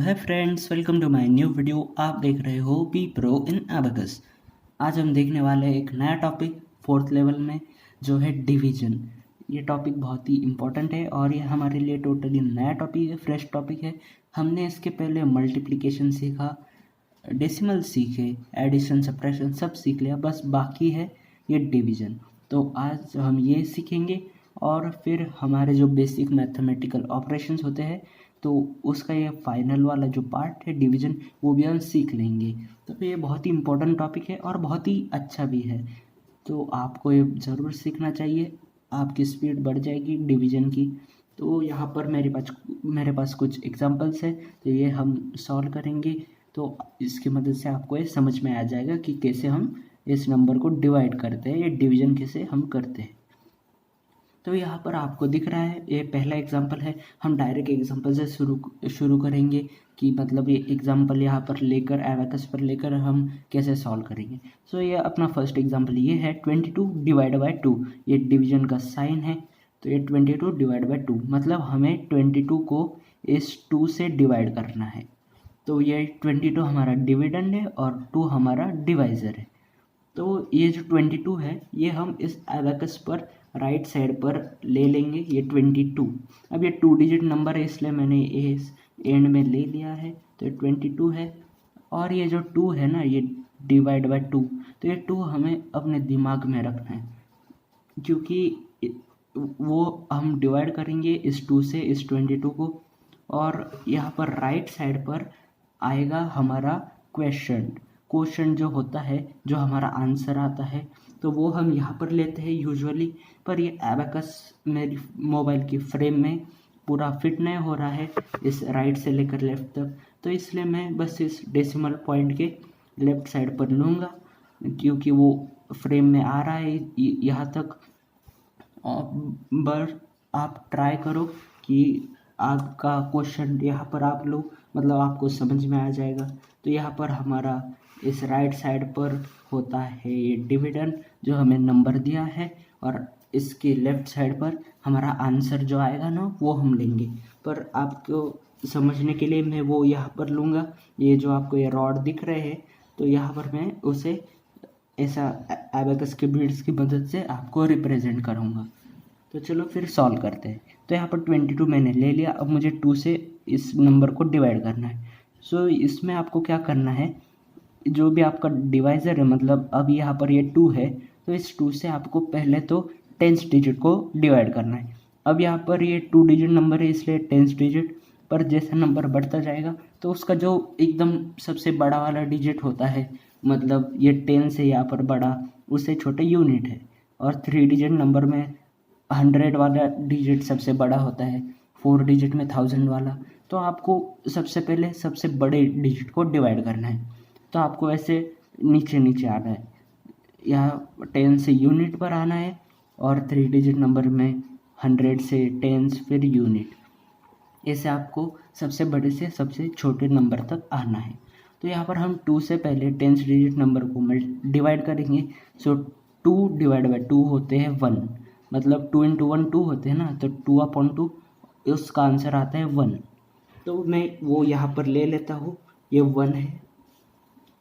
है friends, welcome to my new video. आप देख रहे हो बी प्रो इन एबेकस। आज हम देखने वाले हैं एक नया टॉपिक फोर्थ लेवल में, जो है डिवीजन। ये टॉपिक बहुत ही इम्पोर्टेंट है और ये हमारे लिए टोटली नया टॉपिक है, फ्रेश टॉपिक है। हमने इसके पहले मल्टीप्लिकेशन सीखा, डेसिमल सीखे, एडिशन सब्ट्रैक्शन सब सीख लिया, बस बाकी है ये डिवीजन। तो आज हम ये सीखेंगे और फिर हमारे जो बेसिक मैथमेटिकल ऑपरेशंस होते हैं तो उसका ये फाइनल वाला जो पार्ट है डिवीजन, वो भी हम सीख लेंगे। तो ये बहुत ही इम्पोर्टेंट टॉपिक है और बहुत ही अच्छा भी है, तो आपको ये ज़रूर सीखना चाहिए। आपकी स्पीड बढ़ जाएगी डिवीजन की। तो यहाँ पर मेरे पास कुछ एग्जांपल्स है, तो ये हम सॉल्व करेंगे। तो इसकी मदद से आपको ये समझ में आ जाएगा कि कैसे हम इस नंबर को डिवाइड करते हैं, ये डिवीजन कैसे हम करते हैं। तो यहाँ पर आपको दिख रहा है ये पहला एग्जांपल है। हम डायरेक्ट एग्जांपल से शुरू करेंगे कि मतलब ये एग्जांपल यहाँ पर लेकर एबेकस पर लेकर हम कैसे सॉल्व करेंगे। सो ये अपना फर्स्ट एग्जांपल ये है 22 डिवाइड बाई 2। ये डिवीजन का साइन है, तो ये 22 डिवाइड बाई 2 मतलब हमें 22 को इस 2 से डिवाइड करना है। तो ये 22 हमारा डिविडेंड है और 2 हमारा डिवाइज़र है। तो ये जो 22 है ये हम इस एबेकस पर राइट साइड पर ले लेंगे, ये 22। अब ये 2 डिजिट नंबर है इसलिए मैंने इस एंड में ले लिया है, तो ये 22 है। और ये जो 2 है ना, ये डिवाइड बाय 2, तो ये 2 हमें अपने दिमाग में रखना है, क्योंकि वो हम डिवाइड करेंगे इस 2 से इस 22 को। और यहाँ पर राइट साइड पर आएगा हमारा क्वेश्चन जो होता है, जो हमारा आंसर आता है, तो वो हम यहाँ पर लेते हैं यूजुअली। पर ये एबेकस मेरी मोबाइल की फ्रेम में पूरा फिट नहीं हो रहा है इस राइट से लेकर लेफ़्ट तक, तो इसलिए मैं बस इस डेसिमल पॉइंट के लेफ़्ट साइड पर लूँगा, क्योंकि वो फ्रेम में आ रहा है यहाँ तक। बस आप ट्राई करो कि आपका क्वेश्चन यहाँ पर आप लो, मतलब आपको समझ में आ जाएगा। तो यहाँ पर हमारा इस राइट साइड पर होता है ये डिविडेंड जो हमें नंबर दिया है, और इसके लेफ़्ट साइड पर हमारा आंसर जो आएगा ना वो हम लेंगे। पर आपको समझने के लिए मैं वो यहाँ पर लूँगा, ये जो आपको ये रॉड दिख रहे हैं, तो यहाँ पर मैं उसे ऐसा एबेकस के बीड्स की मदद से आपको रिप्रेजेंट करूँगा। तो चलो फिर सॉल्व करते हैं। तो यहाँ पर 22 मैंने ले लिया, अब मुझे 2 से इस नंबर को डिवाइड करना है। सो इसमें आपको क्या करना है, जो भी आपका डिवाइज़र है, मतलब अब यहाँ पर ये 2 है, तो इस 2 से आपको पहले तो 10th डिजिट को डिवाइड करना है। अब यहाँ पर ये 2 डिजिट नंबर है इसलिए 10th डिजिट, पर जैसा नंबर बढ़ता जाएगा तो उसका जो एकदम सबसे बड़ा वाला डिजिट होता है, मतलब ये 10 से यहाँ पर बड़ा, उससे छोटे यूनिट है। और 3 डिजिट नंबर में 100 वाला डिजिट सबसे बड़ा होता है, 4 डिजिट में 1000 वाला। तो आपको सबसे पहले सबसे बड़े डिजिट को डिवाइड करना है। तो आपको ऐसे नीचे नीचे आना है, यहाँ 10 से यूनिट पर आना है, और 3 डिजिट नंबर में 100 से टेंस फिर यूनिट, ऐसे आपको सबसे बड़े से सबसे छोटे नंबर तक आना है। तो यहाँ पर हम 2 से पहले 10th डिजिट नंबर को डिवाइड करेंगे। सो 2 डिवाइड बाई 2 होते हैं 1, मतलब 2 इंटू 1 2 होते हैं ना, तो 2/2 उसका आंसर आता है 1। तो मैं वो यहाँ पर ले लेता हूँ, ये 1 है।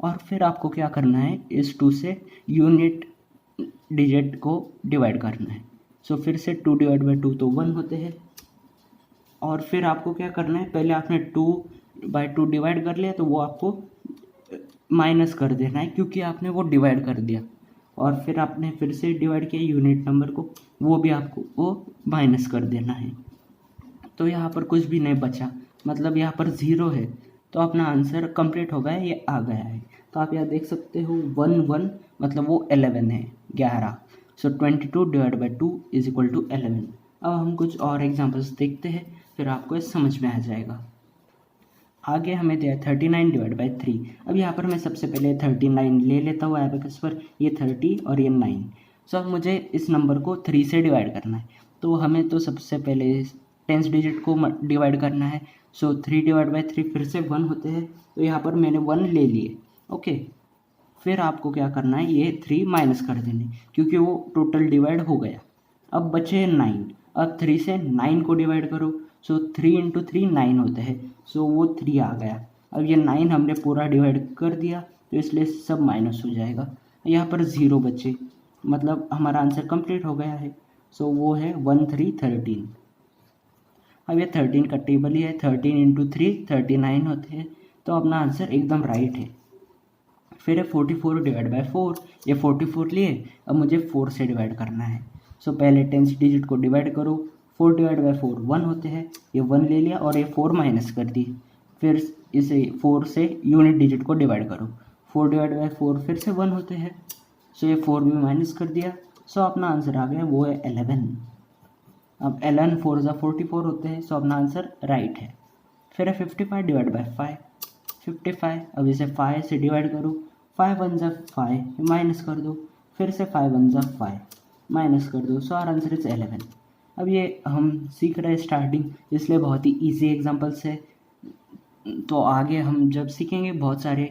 और फिर आपको क्या करना है, इस 2 से यूनिट डिजिट को डिवाइड करना है। सो फिर से 2 डिवाइड बाई 2 तो 1 होते हैं। और फिर आपको क्या करना है, पहले आपने 2/2 डिवाइड कर लिया, तो वो आपको माइनस कर देना है, क्योंकि आपने वो डिवाइड कर दिया। और फिर आपने फिर से डिवाइड किया यूनिट नंबर को, वो भी आपको वो माइनस कर देना है। तो यहाँ पर कुछ भी नहीं बचा, मतलब यहाँ पर 0 है, तो अपना आंसर कंप्लीट हो गया, ये आ गया है। तो आप यहाँ देख सकते हो 1 1 मतलब वो 11 है, 11। So 22 divide by 2 is equal to 11। अब हम कुछ और एग्जांपल्स देखते हैं, फिर आपको ये समझ में आ जाएगा। आगे हमें दिया 39 डिवाइड बाई 3। अब यहाँ पर मैं सबसे पहले 39 ले लेता हूँ एबेकस पर, ये 30 और ये 9। सो अब मुझे इस नंबर को 3 से डिवाइड करना है, तो हमें तो सबसे पहले 10th डिजिट को डिवाइड करना है। सो 3 डिवाइड बाई 3 फिर से 1 होते हैं, तो यहाँ पर मैंने 1 ले लिए। ओके, फिर आपको क्या करना है, ये 3 माइनस कर देने, क्योंकि वो टोटल डिवाइड हो गया। अब बचे 9, अब 3 से 9 को डिवाइड करो। सो 3 इंटू 3 9 होते हैं, सो वो 3 आ गया। अब ये 9 हमने पूरा डिवाइड कर दिया, तो इसलिए सब माइनस हो जाएगा। यहाँ पर 0 बचे, मतलब हमारा आंसर कंप्लीट हो गया है। सो वो है 1 3 13। अब ये 13 का टेबल ही है, 13 इंटू 3 39 होते हैं, तो अपना आंसर एकदम राइट है। फिर है 44 डिवाइड बाय 4, ये 44 लिए, अब मुझे 4 से डिवाइड करना है। सो पहले 10 डिजिट को डिवाइड करो, 4 डिवाइड बाय 4 1 होते हैं, ये 1 ले लिया और ये 4 माइनस कर दी। फिर इसे 4 से यूनिट डिजिट को डिवाइड करो, 4 डिवाइड बाय 4 फिर से 1 होते हैं, सो ये 4 भी माइनस कर दिया। सो अपना आंसर आ गया, वो है 11। अब 11 4 ज़ा 44 होते हैं, सो अपना आंसर राइट है। फिर है 55 डिवाइड बाय 5, 55, अब इसे 5 से डिवाइड करो, 5 1 ज़ा 5 माइनस कर दो, फिर से 5 1 ज़ा 5 माइनस कर दो, सो आर आंसर इज 11। अब ये हम सीख रहे हैं स्टार्टिंग, इसलिए बहुत ही इजी एग्जांपल्स है। तो आगे हम जब सीखेंगे बहुत सारे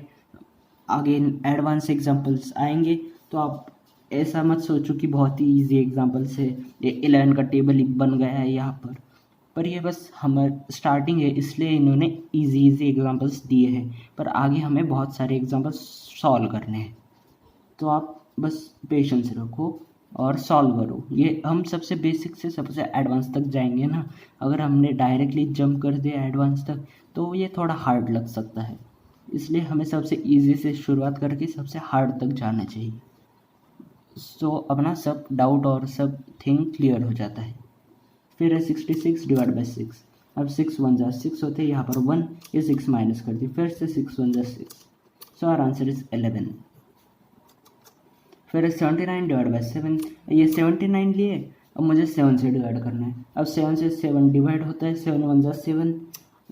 आगे एडवांस एग्जांपल्स आएंगे, तो आप ऐसा मत सोचो कि बहुत ही इजी एग्जांपल्स है, ये 11 का टेबल ही बन गया है यहाँ पर ये बस हमारा स्टार्टिंग है, इसलिए इन्होंने इजी एग्जांपल्स दिए हैं, पर आगे हमें बहुत सारे एग्जांपल्स सॉल्व करने हैं। तो आप बस पेशेंस रखो और सॉल्व करो। ये हम सबसे बेसिक से सबसे एडवांस तक जाएंगे ना, अगर हमने डायरेक्टली जंप कर दिया एडवांस तक तो ये थोड़ा हार्ड लग सकता है, इसलिए हमें सबसे इजी से शुरुआत करके सबसे हार्ड तक जाना चाहिए। सो अपना सब डाउट और सब थिंग क्लियर हो जाता है। फिर है 66 डिवाइड बाई 6, अब 6 1 ज़ा 6 होते हैं, यहाँ पर 1, ये 6 माइनस कर दी, फिर से 6 1 ज़ा 6, सो आर आंसर इज 11। फिर 79 डिवाइड बाई 7, ये 79 लिए, अब मुझे 7 से डिवाइड करना है। अब 7 से 7 डिवाइड होता है, 7 1 ज़ा 7,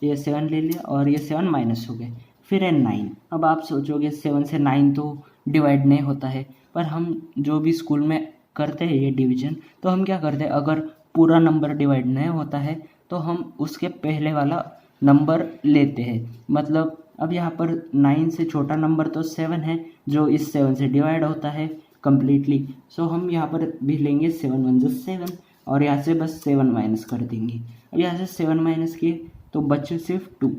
ये 7 ले लिया और ये 7 माइनस हो गए। फिर है 9, अब आप सोचोगे 7 से 9 तो डिवाइड नहीं होता है, पर हम जो भी स्कूल में करते हैं ये डिवीजन, तो हम क्या करते हैं, अगर पूरा नंबर डिवाइड नहीं होता है तो हम उसके पहले वाला नंबर लेते हैं। मतलब अब यहाँ पर 9 से छोटा नंबर तो 7 है, जो इस 7 से डिवाइड होता है कम्प्लीटली, सो हम यहाँ पर भी लेंगे 7 1 ज़ा 7 और यहाँ से बस 7 माइनस कर देंगे। अब यहाँ से 7 माइनस किए तो बचे सिर्फ 2।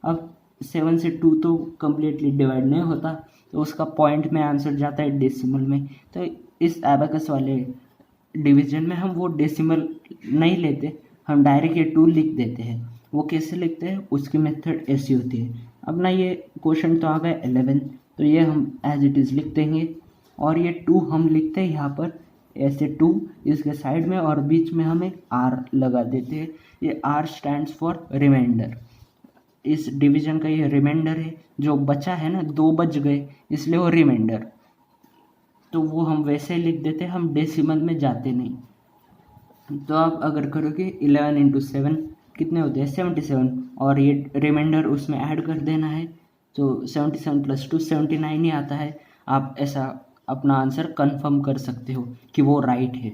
अब 7 से 2 तो कम्प्लीटली डिवाइड नहीं होता, तो उसका पॉइंट में आंसर जाता है डेसिमल में। तो इस एबाकस वाले डिवीजन में हम वो डेसिमल नहीं लेते, हम डायरेक्ट ये 2 लिख देते हैं। वो कैसे लिखते हैं, उसकी मेथड ऐसी होती है। अब ना ये क्वेश्चन तो आ गया 11, तो ये हम एज इट इज़ लिख देंगे और ये 2 हम लिखते हैं यहाँ पर ऐसे 2 इसके साइड में और बीच में हम एक आर लगा देते हैं। ये आर स्टैंड्स फॉर रिमाइंडर। इस डिवीजन का ये रिमाइंडर है, जो बचा है ना 2 बच गए इसलिए वो रिमाइंडर, तो वो हम वैसे लिख देते हैं, हम डेसिमल में जाते नहीं। तो आप अगर करोगे 11 इंटू 7 कितने होते हैं 77, और ये रिमाइंडर उसमें ऐड कर देना है, तो 77 प्लस 2 79 ही आता है। आप ऐसा अपना आंसर कंफर्म कर सकते हो कि वो राइट है।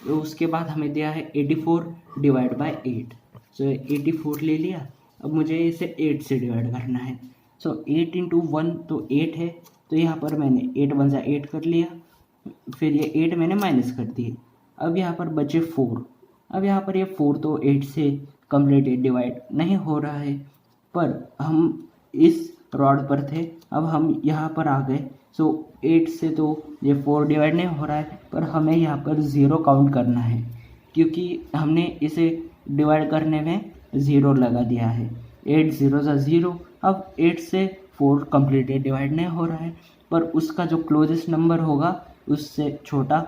तो उसके बाद हमें दिया है 84 डिवाइड बाय 8, सो 84 ले लिया, अब मुझे इसे 8 से डिवाइड करना है। सो 8 इंटू 1 तो 8 है, तो यहाँ पर मैंने 8 1 ज़ा 8 कर लिया, फिर ये 8 मैंने माइनस कर दिए। अब यहाँ पर बचे 4, अब यहाँ पर ये 4 तो 8 से कम्प्लीटली डिवाइड नहीं हो रहा है, पर हम इस रॉड पर थे, अब हम यहाँ पर आ गए। सो 8 से तो ये 4 डिवाइड नहीं हो रहा है, पर हमें यहाँ पर 0 काउंट करना है, क्योंकि हमने इसे डिवाइड करने में 0 लगा दिया है। 8 0 ज़ा 0, अब 8 से 4 कम्प्लीटली डिवाइड नहीं हो रहा है, पर उसका जो क्लोजेस्ट नंबर होगा उससे छोटा,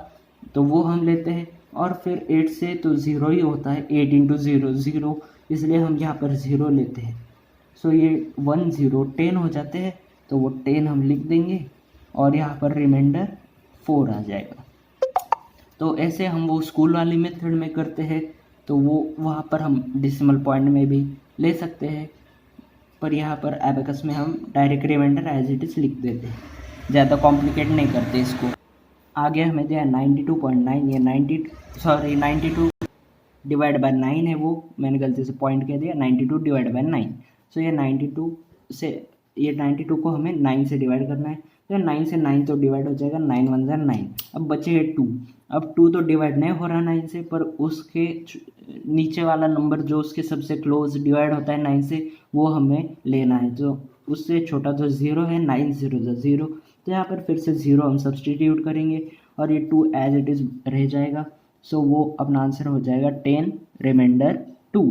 तो वो हम लेते हैं। और फिर 8 से तो 0 ही होता है, 8 इंटू 0 0, इसलिए हम यहाँ पर 0 लेते हैं। सो ये 1 0 10 हो जाते हैं, तो वो 10 हम लिख देंगे और यहाँ पर रिमाइंडर 4 आ जाएगा। तो ऐसे हम वो स्कूल वाली मेथड में करते हैं, तो वो वहाँ पर हम डेसिमल पॉइंट में भी ले सकते हैं, पर यहाँ पर एबाकस में हम direct remainder as it is लिख देते हैं, ज़्यादा कॉम्प्लिकेट नहीं करते इसको। आगे हमें दिया 92.9, ये 92 डिवाइड बाय 9 है, वो मैंने गलती से पॉइंट कह दिया, 92 डिवाइड बाय 9। सो ये 92 से ये 92 को हमें 9 से डिवाइड करना है, तो 9 से 9 तो डिवाइड हो जाएगा, 9 1 जा 9। अब बचे है 2। अब 2 तो डिवाइड नहीं हो रहा 9 से, पर उसके नीचे वाला नंबर जो उसके सबसे क्लोज डिवाइड होता है 9 से, वो हमें लेना है। तो उससे छोटा जो 0 है, 9 0 जा 0, तो यहाँ पर फिर से 0 हम सब्सटीट्यूट करेंगे और ये 2 एज इट इज़ रह जाएगा। सो वो अपना आंसर हो जाएगा 10 रिमाइंडर 2।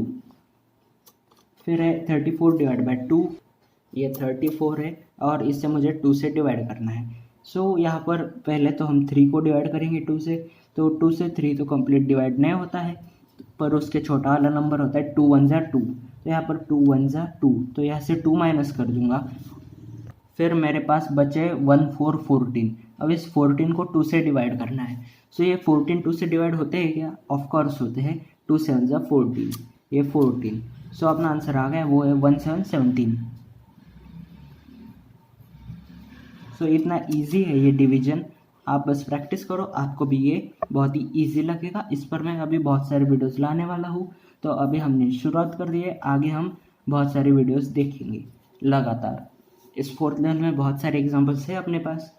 फिर है 34 डिवाइड बाई 2, ये 34 है और इससे मुझे 2 से डिवाइड करना है। सो यहाँ पर पहले तो हम 3 को डिवाइड करेंगे 2 से, तो 2 से 3 तो कंप्लीट डिवाइड नहीं होता है, पर उसके छोटा वाला नंबर होता है 2 1 जा 2, तो यहाँ पर 2 1 जा 2, तो यहाँ से 2 माइनस कर दूंगा। फिर मेरे पास बचे 1 4 14। अब इस 14 को 2 से डिवाइड करना है। सो ये 14 2 से डिवाइड होते हैं क्या? ऑफ कोर्स होते हैं। 2 7 जा 14, ये 14। सो अपना आंसर आ गया, वो है 1 7 17। सो इतना इजी है ये डिवीजन, आप बस प्रैक्टिस करो, आपको भी ये बहुत ही इजी लगेगा। इस पर मैं अभी बहुत सारे वीडियोस लाने वाला हूँ। तो अभी हमने शुरुआत कर दी है, आगे हम बहुत सारे वीडियोस देखेंगे लगातार। इस फोर्थ लेवल में बहुत सारे एग्जांपल्स है अपने पास।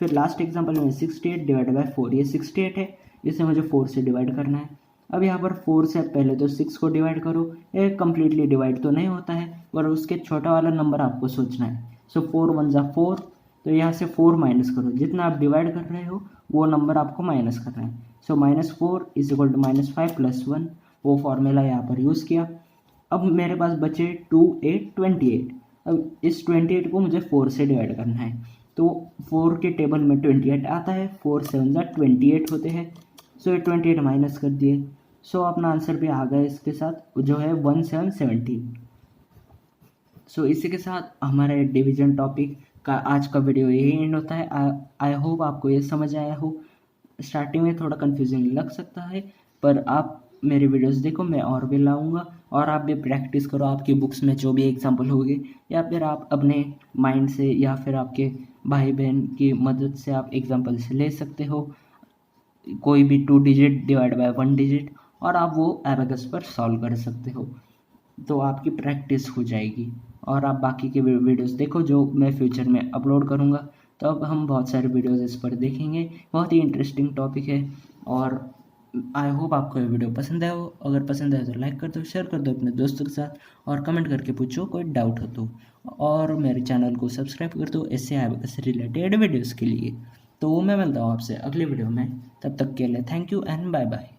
फिर लास्ट एग्जांपल में 68 डिवाइड बाई 4, ये 68 है, इसे मुझे 4 से डिवाइड करना है। अब यहाँ पर 4 से पहले तो 6 को डिवाइड करो, ये कम्प्लीटली डिवाइड तो नहीं होता है, पर उसके छोटा वाला नंबर आपको सोचना है। सो 4 1 जा 4, तो यहाँ से 4 माइनस करो, जितना आप डिवाइड कर रहे हो वो नंबर आपको माइनस करना है। सो -4 इज इक्वल टू -5 + 1, वो फॉर्मूला यहाँ पर यूज़ किया। अब मेरे पास बचे 2 8 28। अब इस 28 को मुझे 4 से डिवाइड करना है, तो 4 के टेबल में 28 आता है, 4 7 जा 28 होते हैं। सो ये 28 माइनस कर दिए। सो अपना आंसर भी आ गया इसके साथ, जो है 1 7 17। सो इसी के साथ हमारे डिवीजन टॉपिक का आज का वीडियो यही एंड होता है। आई होप आपको ये समझ आया हो। स्टार्टिंग में थोड़ा कंफ्यूजिंग लग सकता है, पर आप मेरे वीडियोस देखो, मैं और भी लाऊंगा, और आप भी प्रैक्टिस करो। आपकी बुक्स में जो भी एग्जांपल होगी, या फिर आप अपने माइंड से या फिर आपके भाई बहन की मदद से आप एग्जांपल्स ले सकते हो। कोई भी 2 डिजिट डिवाइड बाय 1 डिजिट, और आप वो एबाकस पर सॉल्व कर सकते हो, तो आपकी प्रैक्टिस हो जाएगी। और आप बाकी के वीडियोस देखो जो मैं फ्यूचर में अपलोड करूँगा, तो अब हम बहुत सारे वीडियोस इस पर देखेंगे। बहुत ही इंटरेस्टिंग टॉपिक है, और आई होप आपको ये वीडियो पसंद आया हो। अगर पसंद आए तो लाइक कर दो, शेयर कर दो अपने दोस्तों के साथ, और कमेंट करके पूछो कोई डाउट हो तो। और मेरे चैनल को सब्सक्राइब कर दो इससे एबाकस से रिलेटेड वीडियोज़ के लिए। तो मैं मिलता हूँ आपसे अगले वीडियो में, तब तक के लिए thank you and bye bye.